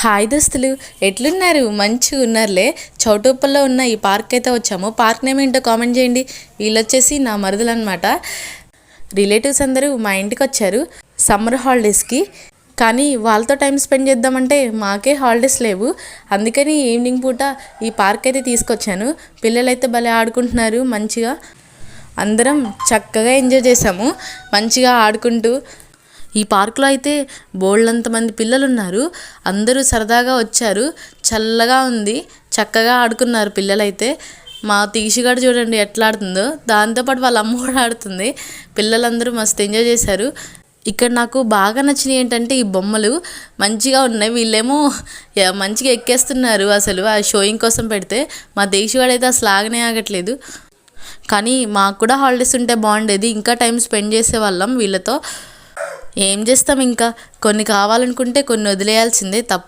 Hi దోస్తులు, ఎట్లున్నారు? మంచిగా ఉన్నారులే. చౌటుప్పల్లో ఉన్న ఈ పార్క్ అయితే వచ్చాము. పార్క్ నేమ్ ఏంటో కామెంట్ చేయండి. వీళ్ళు వచ్చేసి నా మరుదులు అనమాట. రిలేటివ్స్ అందరూ మా ఇంటికి వచ్చారు సమ్మర్ హాలిడేస్కి. కానీ వాళ్ళతో టైం స్పెండ్ చేద్దామంటే మాకే హాలిడేస్ లేవు. అందుకని ఈవినింగ్ పూట ఈ పార్క్ అయితే తీసుకొచ్చాను. పిల్లలైతే భలే ఆడుకుంటున్నారు. మంచిగా అందరం చక్కగా ఎంజాయ్ చేసాము, మంచిగా ఆడుకుంటూ. ఈ పార్కులో అయితే బోల్డంతమంది పిల్లలు ఉన్నారు. అందరూ సరదాగా వచ్చారు. చల్లగా ఉంది, చక్కగా ఆడుకున్నారు పిల్లలైతే. మా తీసిగాడు చూడండి ఎట్లా ఆడుతుందో, దాంతోపాటు వాళ్ళ అమ్మ కూడా ఆడుతుంది. పిల్లలందరూ మస్తు ఎంజాయ్ చేశారు. ఇక్కడ నాకు బాగా నచ్చినవి ఏంటంటే ఈ బొమ్మలు మంచిగా ఉన్నాయి. వీళ్ళేమో మంచిగా ఎక్కేస్తున్నారు. అసలు ఆ షోయింగ్ కోసం పెడితే మా దేశీవాడు అయితే అసలు ఆగనే ఆగట్లేదు. కానీ మాకు కూడా హాలిడేస్ ఉంటే బాగుండేది, ఇంకా టైం స్పెండ్ చేసేవాళ్ళం వీళ్ళతో. ఏం చేస్తాం, ఇంకా కొన్ని కావాలనుకుంటే కొన్ని వదిలేయాల్సిందే, తప్పు.